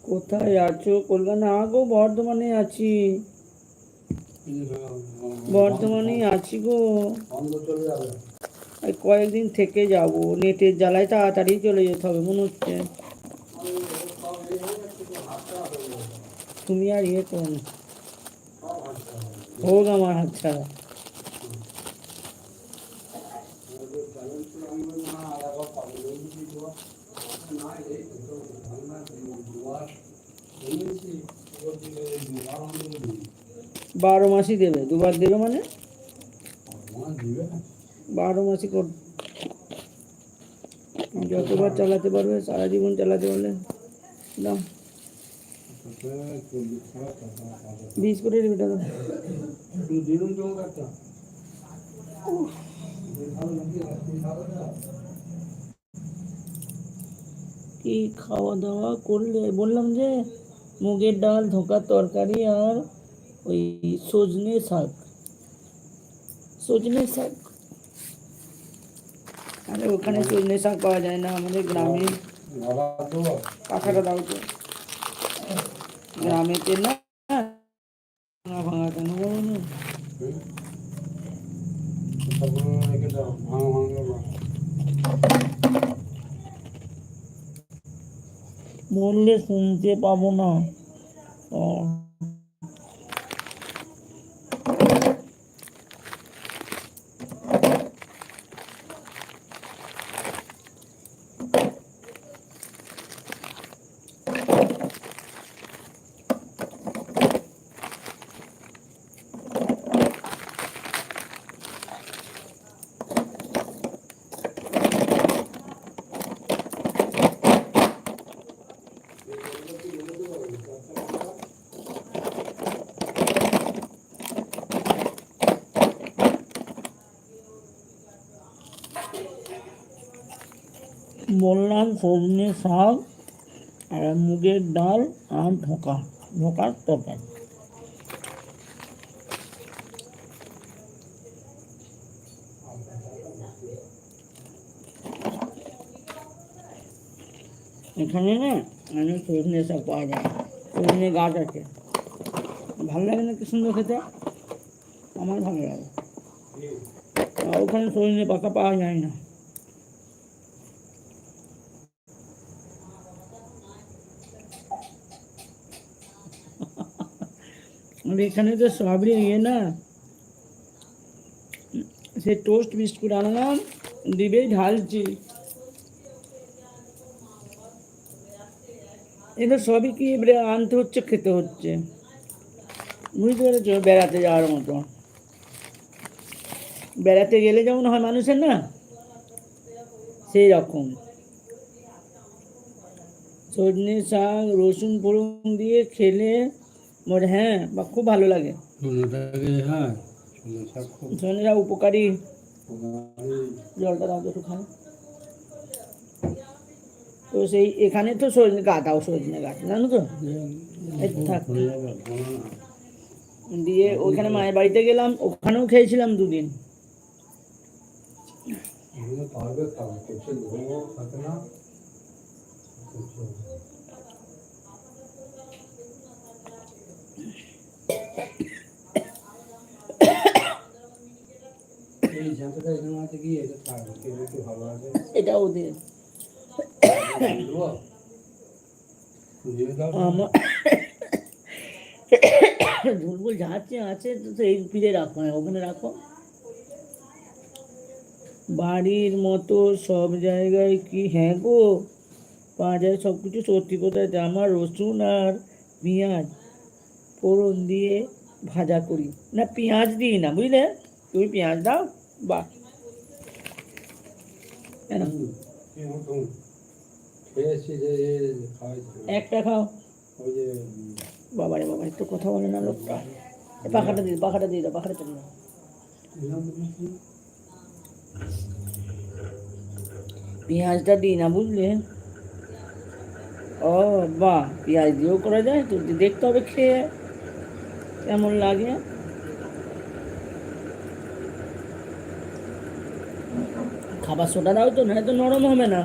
কোথায় আছো? কলকাতা? না গো, বর্ধমানে আছি। বর্ধমানেই আছি গো। কয়েকদিন থেকে যাব, নেটের জ্বালায় তাড়াতাড়ি চলে যেতে হবে মনে হচ্ছে। তুমি আর ইয়ে করো না, হোক আমার হাত ছাড়া। বারো মাসই দেবে, দুবার দেবে মানে 12 মাসই কর, যতবার চালাতে পারবে, সারা জীবন চালাতে পারলে দাও। 20 করে দেবে টাকা। কি খাওয়া দাওয়া করলে? বললাম যে মুগের ডাল, ধোঁকার তরকারি, আর ওই সজনে শাক। সজনে শাক, আরে ওখানে সজনে শাক পাওয়া যায় না, আমাদের গ্রামে। পাখাটা দাও তো, গ্রামেতে না ভাঙা কেন বলো না? বললে শুনতে পাবো না। বললাম সজনে শাক আর মুগের ডাল আর ধোঁকার তরকারি। এখানে না অনেক সজনে শাক পাওয়া যায়, সজনে গাছ আছে। ভালো লাগে না? কি সুন্দর খেতে, আমার ভালো লাগে। আর ওখানে সজনে পাতা পাওয়া যায় না। আর এখানে তো সবই ইয়ে না, সে টোস্ট বিস্কুট আনলাম, দিবেই ঢালছি। এটা সবই কি এবারে আনতে হচ্ছে, খেতে হচ্ছে, বুঝতে পেরেছ? বেড়াতে যাওয়ার মতো, বেড়াতে গেলে যেমন হয় মানুষের না, সেই রকম। সজনে শাক রসুন ফোড়ন দিয়ে খেলে মনে, হ্যাঁ, বা খুব ভালো লাগে। সজনে শাক উপকারী। জলটা দাও তো একটু খাই। তো সেই এখানে তো সজনে গাছ, সজনে গাছ জানো তো, থাক। দিয়ে ওইখানে মায়ের বাড়িতে গেলাম, ওখানেও খেয়েছিলাম 2 দিন। এটা ওদের ঝুলবুল যাচ্ছে আছে তো, এই ফিরে রাখো, ওখানে রাখো। বাড়ির মতো সব জায়গায় কি? হ্যাঁ গো, পাওয়া যায় সব কিছু। সত্যি কোথায়? আমার রসুন আর পেঁয়াজ ফোড়ন দিয়ে ভাজা করি না, পেঁয়াজ দিই না, বুঝলে? তুমি পেঁয়াজ দাও, বা একটা খাও। বাবারে বাবা, একটু কথা বলে না লোকটা। পাখাটা দিয়ে দাও, পাখাটা চলে দাও। পেঁয়াজটা দিই না, বুঝলে? ও বাহ, পেঁয়াজ দিয়েও করা যায় তো, দেখতে হবে খেয়ে কেমন লাগে। খাবার সোডা দাও তো, না তো নরম হবে না।